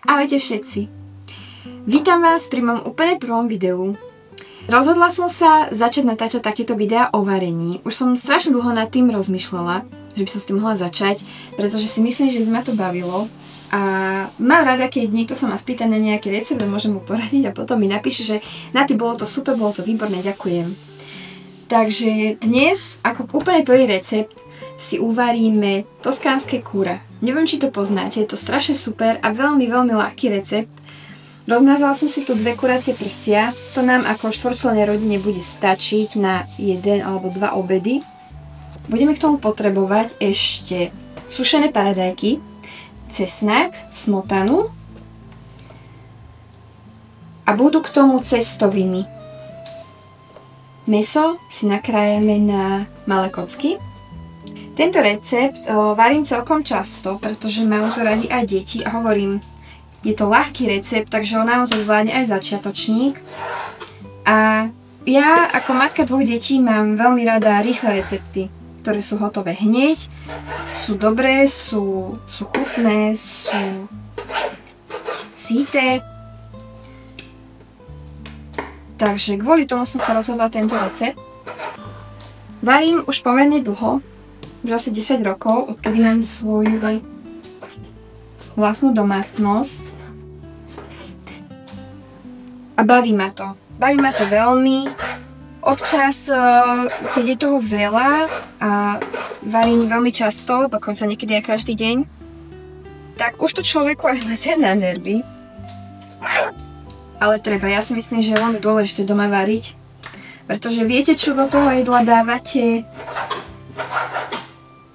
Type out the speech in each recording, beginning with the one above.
Ahojte všetci! Vítam vás pri mojom úplne prvom videu. Rozhodla som sa začať natáčať takéto videá o varení. Už som strašne dlho nad tým rozmýšľala, že by som s tým mohla začať, pretože si myslím, že by ma to bavilo. A mám rada, keď niekto sa ma spýta na nejaké recept, môžem mu poradiť a potom mi napíše, že na ty bolo to super, bolo to výborné, ďakujem. Takže dnes, ako úplne prvý recept, si uvaríme toskánske kura. Neviem, či to poznáte, je to strašne super a veľmi, veľmi ľahký recept. Rozmrazala som si tu 2 kuracie prsia. To nám ako štvorčlennej rodine bude stačiť na 1 alebo 2 obedy. Budeme k tomu potrebovať ešte sušené paradajky, cesnak, smotanu a budú k tomu cestoviny. Mäso si nakrájame na malé kocky. Tento recept varím celkom často, pretože majú to radi aj deti a hovorím, je to ľahký recept, takže ho naozaj zvládne aj začiatočník. A ja ako matka 2 detí mám veľmi rada rýchle recepty, ktoré sú hotové hneď, sú dobré, sú chutné, sú syté. Takže kvôli tomu som sa rozhodla tento recept. Varím už pomerne dlho, už asi 10 rokov, odkedy mám svoju vlastnú domácnosť. A baví ma to. Baví ma to veľmi. Občas, keď je toho veľa a varím veľmi často, dokonca niekedy aj každý deň, tak už to človeku aj lezie na nervy. Ale treba, ja si myslím, že je veľmi dôležité doma variť, pretože viete, čo do toho jedla dávate.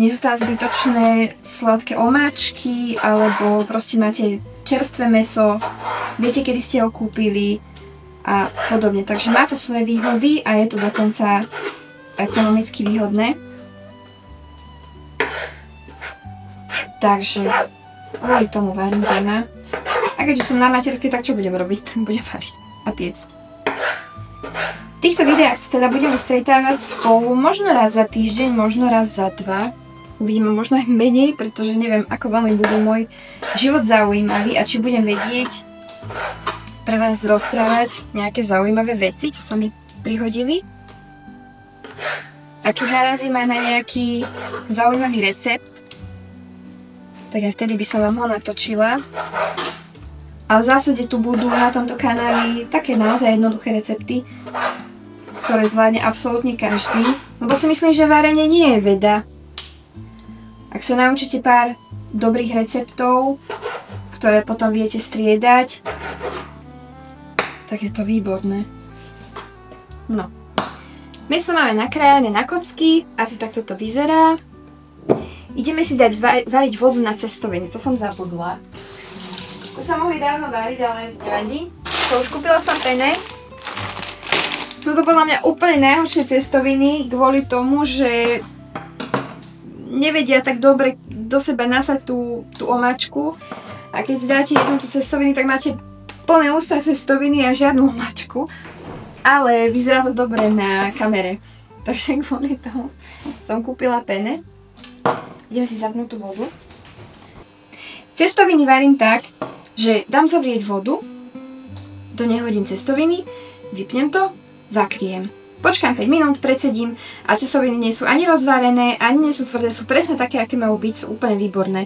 Nie sú tam zbytočné sladké omáčky, alebo proste máte čerstvé mäso, viete, kedy ste ho kúpili a podobne. Takže má to svoje výhody a je to dokonca ekonomicky výhodné. Takže kvôli tomu varím doma. A keďže som na materskej, tak čo budem robiť? Budem variť a piecť. V týchto videách sa teda budeme stretávať spolu možno raz za týždeň, možno raz za 2. Uvidíme možno aj menej, pretože neviem, ako veľmi bude môj život zaujímavý a či budem vedieť pre vás rozprávať nejaké zaujímavé veci, čo sa mi prihodili. A keď narazím aj na nejaký zaujímavý recept, tak aj vtedy by som vám ho natočila. Ale v zásade tu budú na tomto kanáli také naozaj jednoduché recepty, ktoré zvládne absolútne každý. Lebo si myslím, že varenie nie je veda. Ak sa naučíte pár dobrých receptov, ktoré potom viete striedať, tak je to výborné. No. Mäso máme nakrájané na kocky, asi takto to vyzerá. Ideme si dať variť vodu na cestoviny, to som zabudla. Tu sa mohli dávno variť, ale nevadí. To už kúpila som pene. Sú to podľa mňa úplne najhoršie cestoviny, kvôli tomu, že nevedia tak dobre do seba nasať tú omáčku a keď dáte jednu tú cestovinu, tak máte plné ústa cestoviny a žiadnu omáčku, ale vyzerá to dobre na kamere, takže kvôli tomu som kúpila pene. Ideme si zapnúť tú vodu. Cestoviny varím tak, že dám zovrieť vodu, do nej hodím cestoviny, vypnem to, zakriem. Počkám 5 minút, predsedím a cestoviny nie sú ani rozvarené, ani nie sú tvrdé, sú presne také, aké majú byť, sú úplne výborné.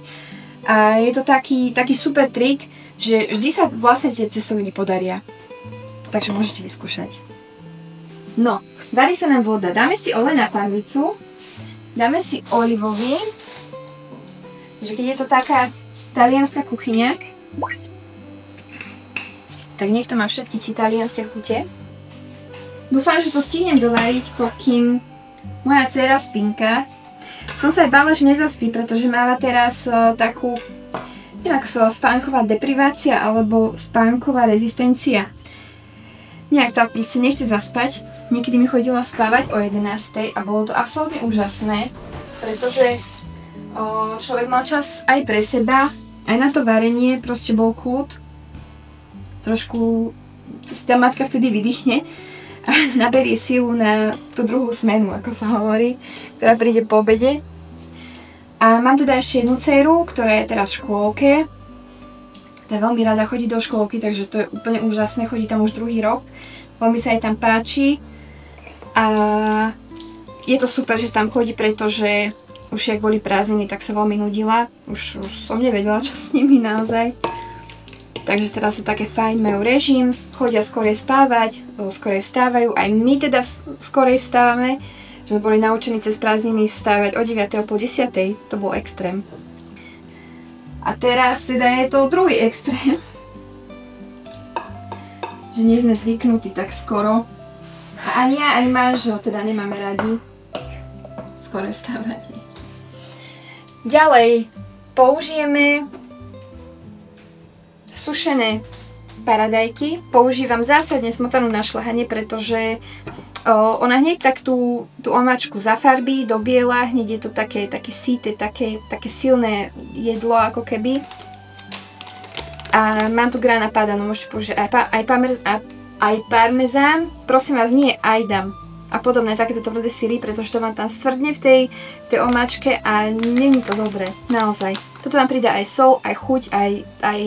A je to taký super trik, že vždy sa vlastne tie cestoviny podaria. Takže môžete vyskúšať. No, varí sa nám voda. Dáme si olej na pánvicu, dáme si olivový, že keď je to taká talianska kuchyňa, tak niekto má všetky tie talianské chute. Dúfam, že to stihnem dovariť, pokým moja dcéra spinka. Som sa aj bála, že nezaspí, pretože máva teraz takú, neviem ako sa volá, spánková deprivácia alebo spánková rezistencia. Nejak tak proste nechce zaspať. Niekedy mi chodila spávať o 11:00 a bolo to absolútne úžasné, pretože človek mal čas aj pre seba, aj na to varenie, proste bol kľud. Trošku si tá matka vtedy vydýchne a naberie silu na tú druhú smenu, ako sa hovorí, ktorá príde po obede. A mám teda ešte jednu dcéru, ktorá je teraz v škôlke Tá veľmi rada chodí do škôlky, takže to je úplne úžasné, chodí tam už druhý rok. Veľmi sa jej tam páči a je to super, že tam chodí, pretože už jak boli prázdniny, tak sa veľmi nudila. Už som nevedela, čo s nimi naozaj. Takže teraz sú také fajn, majú režim, chodia skorej spávať, skorej vstávajú. Aj my teda skorej vstávame, že sme boli naučení cez prázdniny vstávať o 9. po 10. To bol extrém. A teraz teda je to druhý extrém. Že nie sme zvyknutí tak skoro. A ani ja, ani manžel teda nemáme radi skoro vstávať. Ďalej použijeme sušené paradajky. Používam zásadne smotanú na šľahanie, pretože ona hneď tak tú omáčku zafarbí do biela, hneď je to také síte, také silné jedlo ako keby. A mám tu grana padano, môžete použiť aj parmezán, prosím vás, nie ajdam a podobné takéto tvrdé syry, pretože to vám tam stvrdne v tej omáčke a není to dobré, naozaj. Toto vám pridá aj sol, aj chuť, aj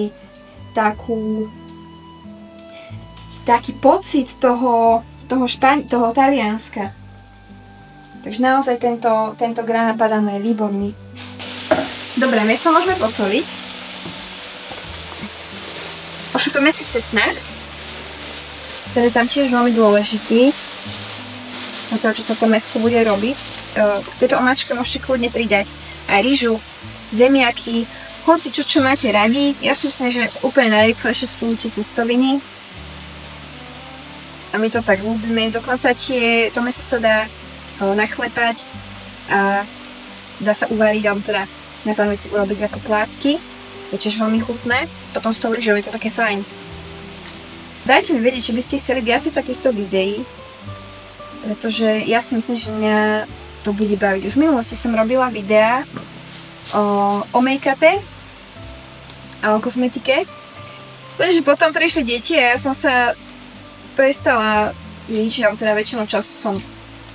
taký pocit toho Talianska. Takže naozaj tento grana padano je výborný. Dobre, mäso môžeme posoliť. Ošupeme si cesnak. Ten je tam tiež veľmi dôležitý. Na to, čo sa to mäsko bude robiť. K tejto omáčke môžete kľudne pridať aj rýžu, zemiaky, hoci čo máte radi. Ja si myslím, že úplne najrýchlejšie sú tie cestoviny. A my to tak ľúbime, dokonca to mäso sa dá nachlepať a dá sa uvariť, alebo teda napríklad si urobiť ako plátky. Je tiež veľmi chutné, potom s tou rýžou je to také fajn. Dajte mi vedieť, či by ste chceli viacej takýchto videí, pretože ja si myslím, že mňa to bude baviť. Už v minulosti som robila videá o make-upe a o kozmetike, lenže potom prišli deti a ja som sa prestala ničiť, alebo teda väčšinou času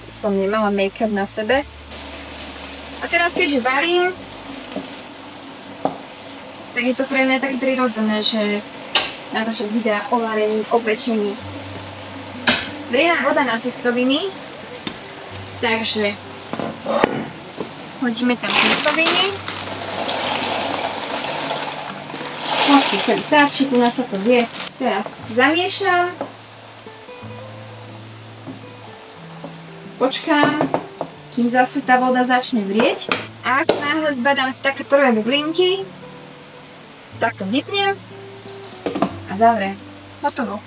som nemala make-up na sebe. A teraz keďže varím, tak je to pre mňa tak prirodzené, že natáčam videá o varení, o pečení. Vriená voda na cestoviny, takže hodíme tam cestoviny. Môžete celý sáčik, u nás sa to zje. Teraz zamiešam. Počkám, kým zase tá voda začne vrieť. A ak náhle zbadám také prvé bublinky, tak to vypnem a zavriem. Hotovo.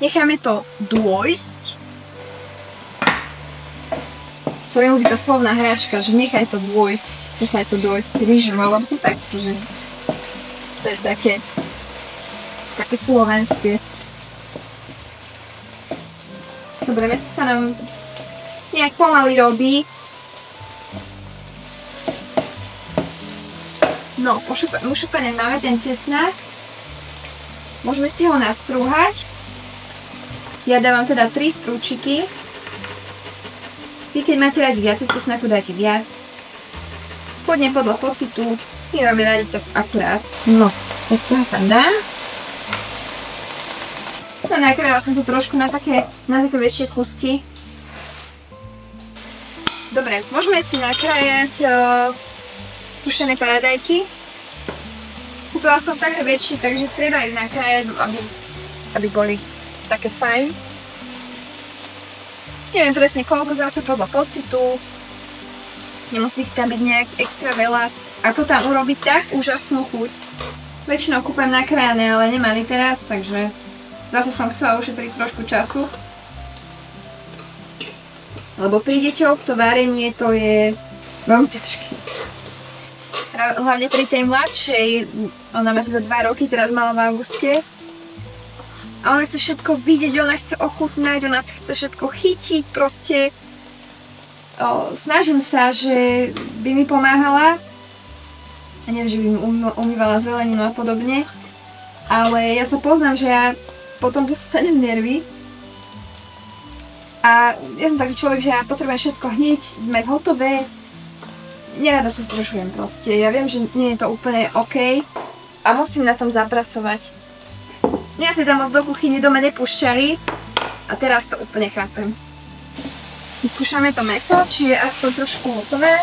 Necháme to dôjsť. Sa mi ľúbi tá slovná hráčka, že nechaj to dôjsť rýžu, alebo tak, že to je také slovenské. Dobre, mäso sa nám nejak pomaly robí. No, ušupané máme ten cesnak. Môžeme si ho nastrúhať. Ja dávam teda 3 strúčiky. Vy keď máte radi viacej cesnaku, dáte viac. Kľudne podľa pocitu. My máme radi to akurát. No, tak sa tam dám. No, nakrájala som to trošku na také väčšie kusky. Dobre, môžeme si nakrájať sušené paradajky. Kúpila som také väčšie, takže treba ich nakrájať, aby boli také fajn. Neviem presne koľko, zase podľa pocitu. Nemusí ich tam byť nejak extra veľa. A to tam urobí tak úžasnú chuť. Väčšinou kúpam nakrájané, ale nemali teraz, takže zase som chcela ušetriť trošku času. Lebo pri deťoch to varenie to je veľmi ťažké. Hlavne pri tej mladšej, ona má teda 2 roky, teraz mala v auguste. A ona chce všetko vidieť, ona chce ochutnať, ona chce všetko chytiť, proste. Snažím sa, že by mi pomáhala. A neviem, že by mi umývala zeleninu a podobne. Ale ja sa poznám, že ja potom dostanem nervy. A ja som taký človek, že ja potrebujem všetko hneď, mať hotové. Nerada sa zdržujem proste. Ja viem, že nie je to úplne OK, a musím na tom zapracovať. Mňa si tam moc do kuchyne doma nepúšťali a teraz to úplne chápem. Vyskúšame to mäso, či je aspoň trošku hotové.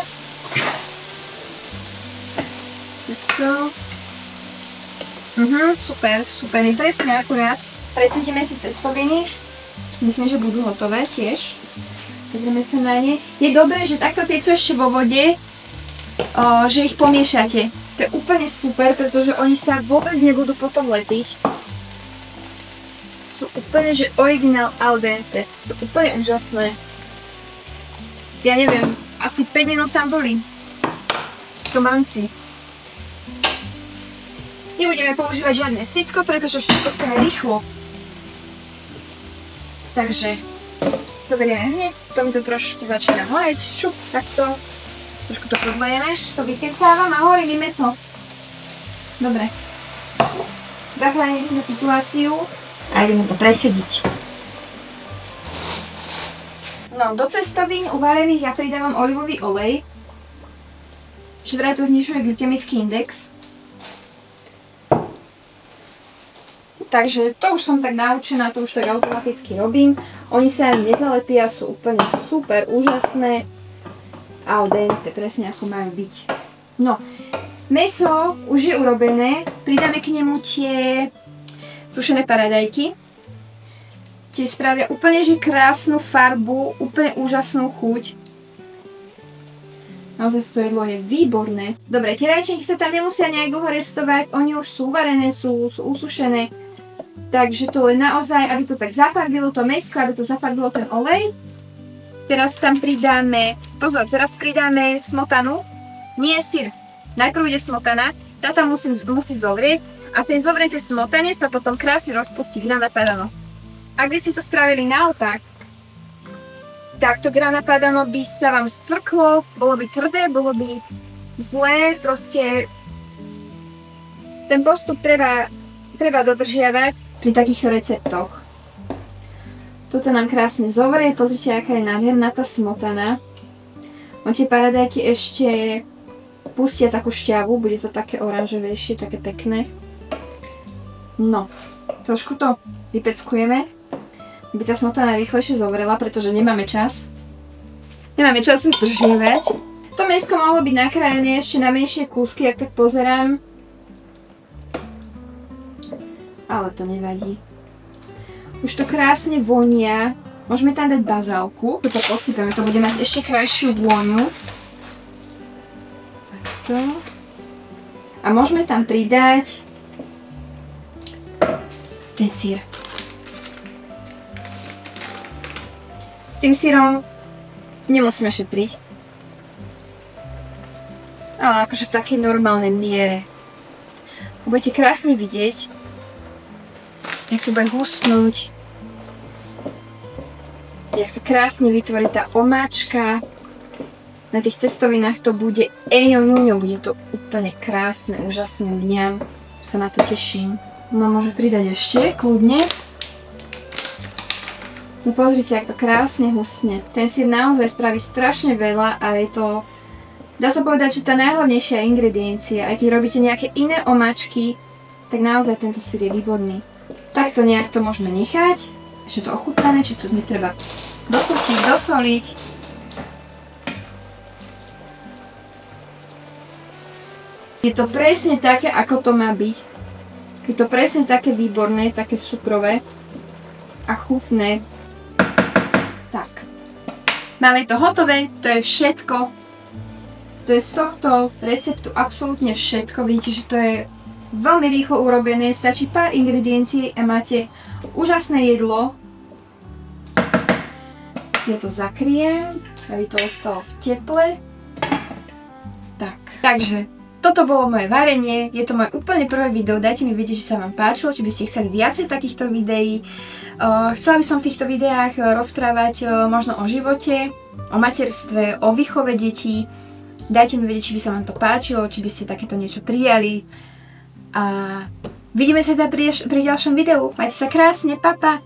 Super, super, je presne akurát. Precítime si cestoviny, si myslím, že budú hotové tiež. Pozrieme sa na ne. Je dobré, že takto tie sú ešte vo vode, že ich pomiešate. To je úplne super, pretože oni sa vôbec nebudú potom lepiť. Sú úplne, že originál al dente. Sú úplne úžasné. Ja neviem, asi 5 minút tam boli. Tomanci. Nebudeme používať žiadne sitko, pretože všetko chceme rýchlo. Takže zoberieme hneď, to mi to trošku začína horeť, šup, takto. Trošku to podlejeme, to vykecávam a horí mi mäso. Dobre. Zachránime situáciu a ideme to predsediť. No, do cestovín uvarených ja pridávam olivový olej. Že vraj to znižuje glykemický index. Takže to už som tak naučená, to už tak automaticky robím. Oni sa ani nezalepia, sú úplne super, úžasné. Al dente, presne ako majú byť. No, mäso už je urobené, pridáme k nemu tie sušené paradajky. Tie spravia úplne že krásnu farbu, úplne úžasnú chuť. Naozaj toto jedlo je výborné. Dobre, tie rajčinky sa tam nemusia nejak dlho restovať, oni už sú uvarené, sú usušené. Takže to len naozaj, aby to tak zafarbilo to mäsko, aby to zafarbilo ten olej. Teraz tam pridáme, pozor, teraz pridáme smotanu, nie syr. Najprv ide smotana, tá tam musí zovrieť a ten zovreté smotanie sa potom krásne rozpustí grana padano. Ak by ste to spravili naopak, tak to grana padano by sa vám scvrklo, bolo by tvrdé, bolo by zlé, proste ten postup treba dodržiavať pri takýchto receptoch. Toto nám krásne zovrie, pozrite, aká je nádherná tá smotana. On tie paradajky ešte pustia takú šťavu, bude to také oranžovejšie, také pekné. No, trošku to vypeckujeme, aby tá smotana rýchlejšie zovrela, pretože nemáme čas. Nemáme čas sa zdržiavať. To mäsko mohlo byť nakrájené ešte na menšie kúsky, ak tak pozerám. Ale to nevadí. Už to krásne vonia. Môžeme tam dať bazálku. To posypeme, to bude mať ešte krajšiu vôňu. Takto. A môžeme tam pridať ten syr. S tým syrom nemusíme šetriť. Ale akože v takej normálnej miere. Budete krásne vidieť, jak to bude husnúť, jak sa krásne vytvorí tá omáčka. Na tých cestovinách to bude eňo ňuňo, bude to úplne krásne, úžasné, mňam. Sa na to teším. No môžem pridať ešte, kľudne. No pozrite, jak to krásne husne. Ten syr naozaj spraví strašne veľa a je to, dá sa povedať, že tá najhlavnejšia ingrediencia. Aj keď robíte nejaké iné omáčky, tak naozaj tento syr je výborný. Takto nejak to môžeme nechať, ešte to ochutnáme, či to netreba dochutiť, dosoliť. Je to presne také, ako to má byť. Je to presne také výborné, také cukrové a chutné. Tak. Máme to hotové, to je všetko. To je z tohto receptu absolútne všetko. Vidíte, že to je veľmi rýchlo urobené, stačí pár ingrediencií a máte úžasné jedlo. Ja to zakriem, aby to ostalo v teple. Tak. Takže, toto bolo moje varenie, je to moje úplne prvé video, dajte mi vedieť, že sa vám páčilo, či by ste chceli viacej takýchto videí. Chcela by som v týchto videách rozprávať možno o živote, o materstve, o výchove detí. Dajte mi vedieť, či by sa vám to páčilo, či by ste takéto niečo prijali. A vidíme sa teda pri ďalšom videu. Majte sa krásne, pa pa!